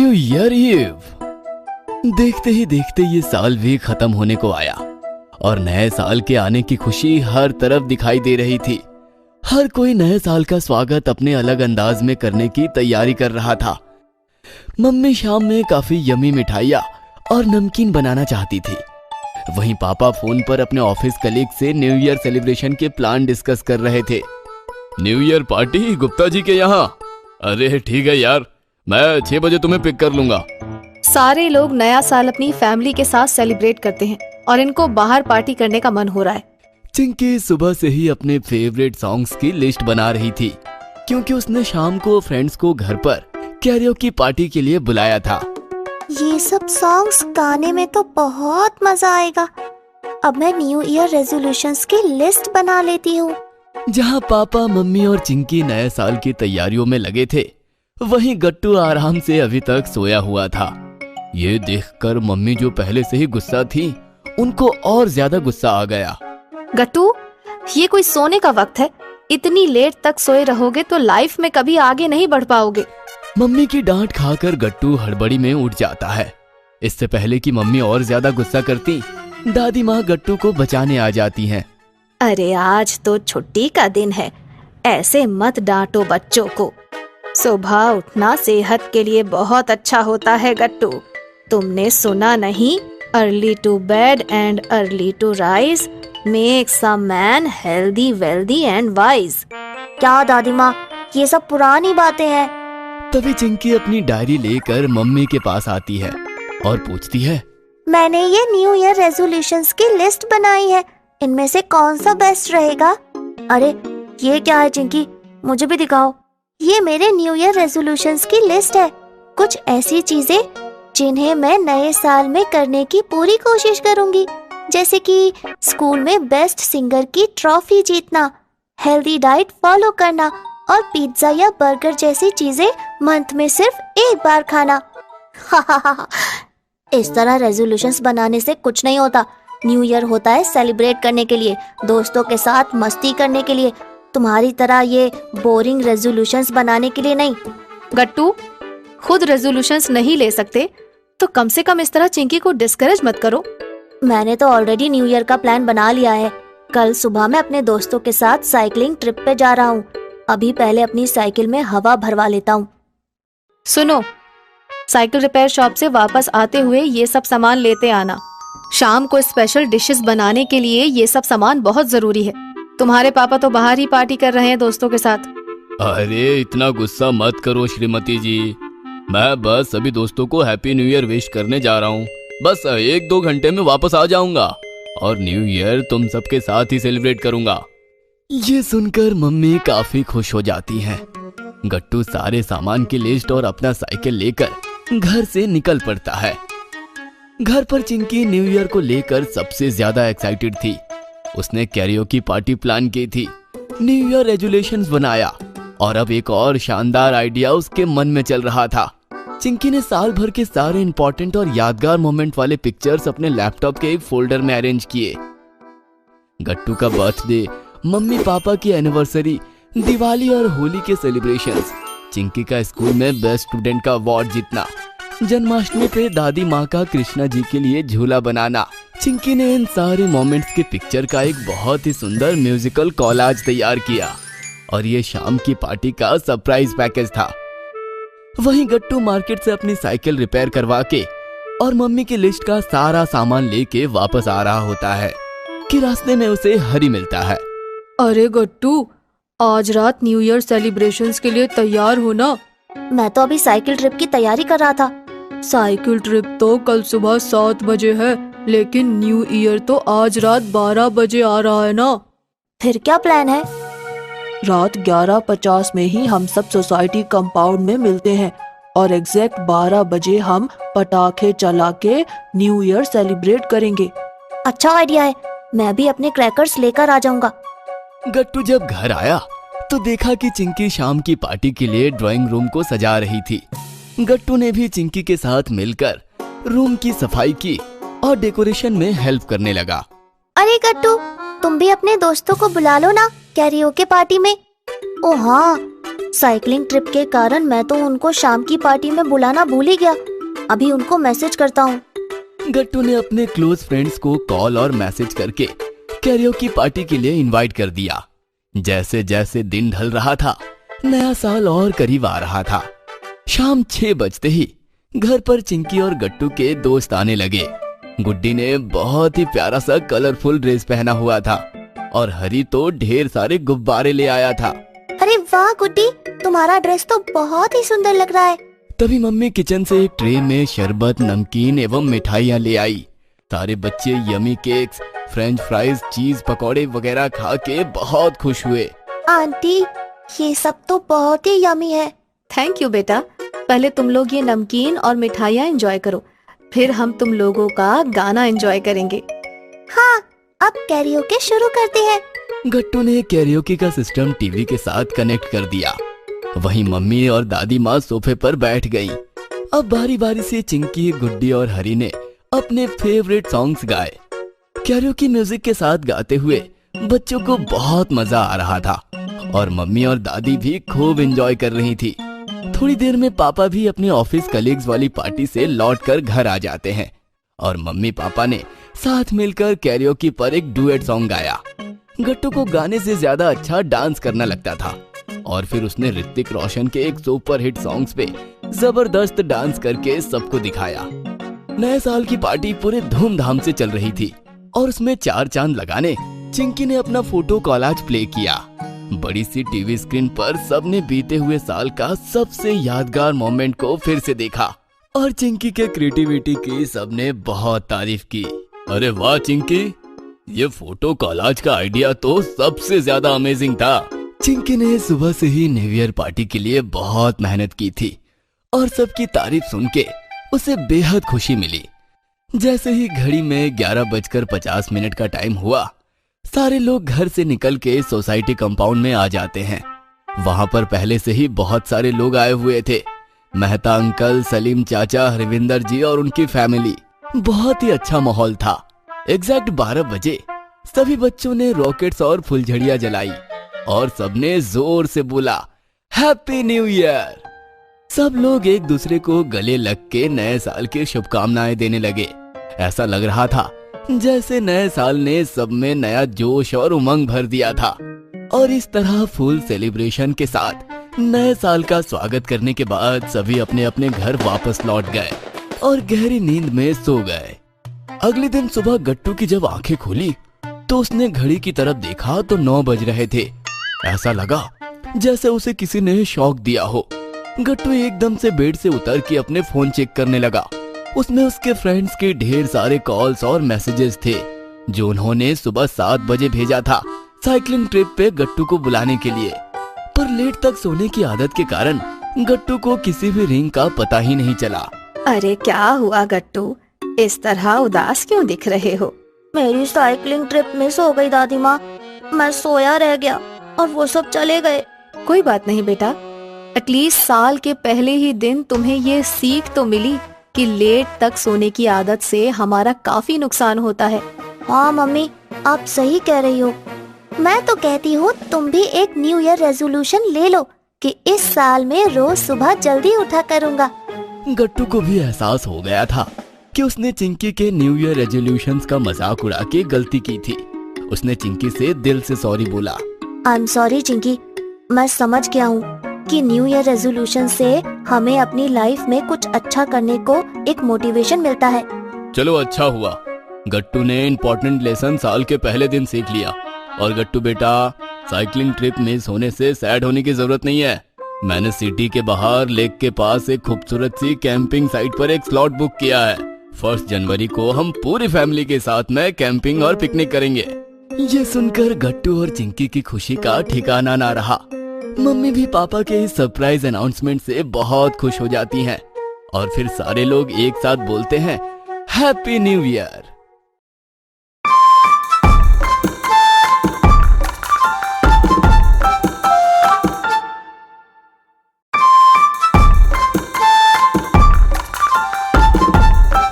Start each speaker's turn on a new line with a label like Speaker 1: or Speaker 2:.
Speaker 1: New year ewe. देखते ही देखते ये साल भी खत्म होने को आया और नए साल के आने की खुशी हर तरफ दिखाई दे रही थी। हर कोई नए साल का स्वागत अपने अलग अंदाज में करने की तैयारी कर रहा था। मम्मी शाम में काफी यमी मिठाइयाँ और नमकीन बनाना चाहती थी। वहीं पापा फोन पर अपने ऑफिस कलीग से न्यू ईयर सेलिब्रेशन के प्लान डिस्कस कर रहे थे। New year party Gupta ji के यहाँ? अरे ठीक है यार, मैं 6 बजे तुम्हें पिक कर लूंगा।
Speaker 2: सारे लोग नया साल अपनी फैमिली के साथ सेलिब्रेट करते हैं और इनको बाहर पार्टी करने का मन हो रहा है।
Speaker 1: चिंकी सुबह से ही अपने फेवरेट सॉन्ग्स की लिस्ट बना रही थी, क्योंकि उसने शाम को फ्रेंड्स को घर पर कैरियोकी पार्टी के लिए बुलाया था।
Speaker 3: ये सब सॉन्ग्स गाने में तो बहुत मजा आएगा। अब मैं न्यू ईयर रेजोल्यूशंस की लिस्ट बना लेती हूँ।
Speaker 1: जहाँ पापा, मम्मी और चिंकी नए साल की तैयारियों में लगे थे, वहीं गट्टू आराम से अभी तक सोया हुआ था। ये देखकर मम्मी, जो पहले से ही गुस्सा थी, उनको और ज्यादा गुस्सा आ गया।
Speaker 2: गट्टू, ये कोई सोने का वक्त है? इतनी लेट तक सोए रहोगे तो लाइफ में कभी आगे नहीं बढ़ पाओगे।
Speaker 1: मम्मी की डांट खाकर गट्टू हड़बड़ी में उठ जाता है। इससे पहले कि मम्मी और ज्यादा गुस्सा करती, दादी माँ गट्टू को बचाने आ जाती हैं।
Speaker 2: अरे आज तो छुट्टी का दिन है, ऐसे मत डांटो बच्चों को। सुबह उठना सेहत के लिए बहुत अच्छा होता है गट्टू। तुमने सुना नहीं, early to bed and early to rise makes a man healthy, wealthy and wise.
Speaker 3: क्या दादी माँ, ये सब पुरानी बातें हैं।
Speaker 1: तभी चिंकी अपनी डायरी लेकर मम्मी के पास आती है और पूछती है,
Speaker 3: मैंने ये न्यू ईयर रेजोल्यूशंस की लिस्ट बनाई है, इनमें से कौन सा बेस्ट रहेगा? अरे ये क्या है चिंकी, मुझे भी दिखाओ। ये मेरे न्यू ईयर रेजोल्यूशंस की लिस्ट है। कुछ ऐसी चीजें जिन्हें मैं नए साल में करने की पूरी कोशिश करूंगी, जैसे कि स्कूल में बेस्ट सिंगर की ट्रॉफी जीतना, हेल्दी डाइट फॉलो करना और पिज्जा या बर्गर जैसी चीजें मंथ में सिर्फ एक बार खाना। इस तरह रेजोल्यूशंस बनाने से कुछ नहीं होता। न्यू ईयर होता है सेलिब्रेट करने के लिए, दोस्तों के साथ मस्ती करने के लिए, तुम्हारी तरह ये बोरिंग रेजोल्यूशंस बनाने के लिए नहीं।
Speaker 2: गट्टू, खुद रेजोल्यूशंस नहीं ले सकते तो कम से कम इस तरह चिंकी को डिस्करेज मत करो।
Speaker 3: मैंने तो ऑलरेडी न्यू ईयर का प्लान बना लिया है। कल सुबह मैं अपने दोस्तों के साथ साइकिलिंग ट्रिप पे जा रहा हूँ। अभी पहले अपनी साइकिल में हवा भरवा लेता हूँ।
Speaker 2: सुनो, साइकिल रिपेयर शॉप से वापस आते हुए ये सब सामान लेते आना। शाम को स्पेशल डिशेस बनाने के लिए ये सब सामान बहुत जरूरी है। तुम्हारे पापा तो बाहर ही पार्टी कर रहे हैं दोस्तों के साथ।
Speaker 1: अरे इतना गुस्सा मत करो श्रीमती जी, मैं बस सभी दोस्तों को हैप्पी न्यू ईयर विश करने जा रहा हूँ। बस 1-2 घंटे में वापस आ जाऊंगा और न्यू ईयर तुम सबके साथ ही सेलिब्रेट करूंगा। ये सुनकर मम्मी काफी खुश हो जाती हैं। गट्टू सारे सामान की लिस्ट और अपना साइकिल लेकर घर से निकल पड़ता है। घर पर चिंकी न्यू ईयर को लेकर सबसे ज्यादा एक्साइटेड थी। उसने कैरियोकी पार्टी प्लान की थी, न्यू ईयर रेजोल्यूशंस बनाया और अब एक और शानदार आइडिया उसके मन में चल रहा था। चिंकी ने साल भर के सारे इंपॉर्टेंट और यादगार मोमेंट वाले पिक्चर्स अपने लैपटॉप के एक फोल्डर में अरेंज किए। गट्टू का बर्थडे, मम्मी पापा की एनिवर्सरी, दिवाली और होली के सेलिब्रेशंस, चिंकी का स्कूल में बेस्ट स्टूडेंट का अवार्ड जीतना, जन्माष्टमी पे दादी माँ का कृष्णा जी के लिए झूला बनाना। चिंकी ने इन सारे मोमेंट्स के पिक्चर का एक बहुत ही सुंदर म्यूजिकल कॉलाज तैयार किया और ये शाम की पार्टी का सरप्राइज पैकेज था। वहीं गट्टू मार्केट से अपनी साइकिल रिपेयर करवा के और मम्मी की लिस्ट का सारा सामान लेके वापस आ रहा होता है कि रास्ते में उसे हरी मिलता है।
Speaker 2: अरे गट्टू, आज रात न्यू ईयर सेलिब्रेशंस के लिए तैयार हो ना?
Speaker 3: मैं तो अभी साइकिल ट्रिप की तैयारी कर रहा था।
Speaker 2: साइकिल ट्रिप तो कल सुबह 7 बजे है, लेकिन न्यू ईयर तो आज रात 12 बजे आ रहा है ना।
Speaker 3: फिर क्या प्लान है?
Speaker 4: रात 11:50 में ही हम सब सोसाइटी कंपाउंड में मिलते हैं और एग्जैक्ट 12 बजे हम पटाखे चला के न्यू ईयर सेलिब्रेट करेंगे।
Speaker 3: अच्छा आइडिया है, मैं भी अपने क्रैकर्स लेकर आ जाऊंगा।
Speaker 1: गट्टू जब घर आया तो देखा कि चिंकी शाम की पार्टी के लिए ड्राइंग रूम को सजा रही थी। गट्टू ने भी चिंकी के साथ मिलकर रूम की सफाई की और डेकोरेशन में हेल्प करने लगा।
Speaker 3: अरे गट्टू, तुम भी अपने दोस्तों को बुला लो ना कैरियोके पार्टी में। ओ हाँ, साइकिलिंग ट्रिप के कारण मैं तो उनको शाम की पार्टी में बुलाना भूल ही गया। अभी उनको मैसेज करता हूँ।
Speaker 1: गट्टू ने अपने क्लोज फ्रेंड्स को कॉल और मैसेज करके कैरियोकी पार्टी के लिए इनवाइट कर दिया। जैसे जैसे दिन ढल रहा था, नया साल और करीब आ रहा था। शाम 6 बजते ही घर पर चिंकी और गट्टू के दोस्त आने लगे। गुड्डी ने बहुत ही प्यारा सा कलरफुल ड्रेस पहना हुआ था और हरी तो ढेर सारे गुब्बारे ले आया था।
Speaker 3: अरे वाह गुड्डी, तुम्हारा ड्रेस तो बहुत ही सुंदर लग रहा है।
Speaker 1: तभी मम्मी किचन से एक ट्रे में शरबत, नमकीन एवं मिठाइयाँ ले आई। सारे बच्चे यमी केक्स, फ्रेंच फ्राइज, चीज पकौड़े वगैरह खा के बहुत खुश हुए।
Speaker 3: आंटी, ये सब तो बहुत ही यमी है।
Speaker 2: थैंक यू बेटा। पहले तुम लोग ये नमकीन और मिठाइयाँ एंजॉय करो, फिर हम तुम लोगों का गाना एंजॉय करेंगे।
Speaker 3: हाँ, अब कैरियोके शुरू करते हैं।
Speaker 1: गट्टू ने कैरियोकी का सिस्टम टीवी के साथ कनेक्ट कर दिया। वहीं मम्मी और दादी माँ सोफे पर बैठ गईं। अब बारी बारी से चिंकी, गुड्डी और हरी ने अपने फेवरेट सॉन्ग्स गाए। कैरियोकी म्यूजिक के साथ गाते हुए बच्चों को बहुत मजा आ रहा था और मम्मी और दादी भी खूब एंजॉय कर रही थी। थोड़ी देर में पापा भी अपनी ऑफिस कलीग्स वाली पार्टी से लौटकर घर आ जाते हैं और मम्मी पापा ने साथ मिलकर कैरियोकी पर एक डुएट सॉन्ग गाया। गट्टू को गाने से ज्यादा अच्छा डांस करना लगता था और फिर उसने ऋतिक रोशन के एक सुपर हिट सॉन्ग्स पे जबरदस्त डांस करके सबको दिखाया। नए साल की पार्टी पूरे धूमधाम से चल रही थी और उसमें 4 चांद लगाने चिंकी ने अपना फोटो कॉलाज प्ले किया। बड़ी सी टीवी स्क्रीन पर सबने बीते हुए साल का सबसे यादगार मोमेंट को फिर से देखा और चिंकी के क्रिएटिविटी की सबने बहुत तारीफ की। अरे वाह चिंकी, ये फोटो कॉलाज का आइडिया तो सबसे ज्यादा अमेजिंग था। चिंकी ने सुबह से ही न्यू ईयर पार्टी के लिए बहुत मेहनत की थी और सबकी तारीफ सुन के उसे बेहद खुशी मिली। जैसे ही घड़ी में 11:50 का टाइम हुआ, सारे लोग घर से निकल के सोसाइटी कंपाउंड में आ जाते हैं। वहां पर पहले से ही बहुत सारे लोग आए हुए थे। मेहता अंकल, सलीम चाचा, हरविंदर जी और उनकी फैमिली। बहुत ही अच्छा माहौल था। एग्जैक्ट 12 बजे सभी बच्चों ने रॉकेट्स और फुलझड़ियां जलाई और सबने जोर से बोला हैप्पी न्यू ईयर। सब लोग एक दूसरे को गले लग के नए साल की शुभकामनाएं देने लगे। ऐसा लग रहा था जैसे नए साल ने सब में नया जोश और उमंग भर दिया था। और इस तरह फुल सेलिब्रेशन के साथ नए साल का स्वागत करने के बाद सभी अपने अपने घर वापस लौट गए और गहरी नींद में सो गए। अगले दिन सुबह गट्टू की जब आंखें खुली तो उसने घड़ी की तरफ देखा तो 9 बज रहे थे। ऐसा लगा जैसे उसे किसी ने शॉक दिया हो। गट्टू एकदम से बेड से उतर के अपने फोन चेक करने लगा। उसमें उसके फ्रेंड्स के ढेर सारे कॉल्स और मैसेजेस थे जो उन्होंने सुबह 7 बजे भेजा था साइकिलिंग ट्रिप पे गट्टू को बुलाने के लिए। पर लेट तक सोने की आदत के कारण गट्टू को किसी भी रिंग का पता ही नहीं चला।
Speaker 2: अरे क्या हुआ गट्टू, इस तरह उदास क्यों दिख रहे हो?
Speaker 3: मेरी साइकिलिंग ट्रिप मिस हो गई दादी माँ। मैं सोया रह गया और वो सब चले गए।
Speaker 2: कोई बात नहीं बेटा, एटलीस्ट साल के पहले ही दिन तुम्हें ये सीख तो मिली कि लेट तक सोने की आदत से हमारा काफी नुकसान होता है।
Speaker 3: हाँ मम्मी, आप सही कह रही हो। मैं तो कहती हूँ तुम भी एक न्यू ईयर रेजोल्यूशन ले लो कि इस साल में रोज सुबह जल्दी उठा करूँगा।
Speaker 1: गट्टू को भी एहसास हो गया था कि उसने चिंकी के न्यू ईयर रेजोल्यूशंस का मजाक उड़ा के गलती की थी। उसने चिंकी से दिल से सॉरी बोला।
Speaker 3: आई एम सॉरी चिंकी, मैं समझ गया हूँ कि न्यू ईयर रेजोल्यूशन से हमें अपनी लाइफ में कुछ अच्छा करने को एक मोटिवेशन मिलता है।
Speaker 1: चलो अच्छा हुआ, गट्टू ने इम्पोर्टेंट लेसन साल के पहले दिन सीख लिया। और गट्टू बेटा, साइकिलिंग ट्रिप मिस होने से सैड होने की जरूरत नहीं है। मैंने सिटी के बाहर लेक के पास एक खूबसूरत सी कैंपिंग साइट पर एक स्लॉट बुक किया है। 1 जनवरी को हम पूरी फैमिली के साथ में कैंपिंग और पिकनिक करेंगे। ये सुनकर गट्टू और चिंकी की खुशी का ठिकाना ना रहा। मम्मी भी पापा के इस सरप्राइज अनाउंसमेंट से बहुत खुश हो जाती हैं और फिर सारे लोग एक साथ बोलते हैं हैप्पी न्यू ईयर।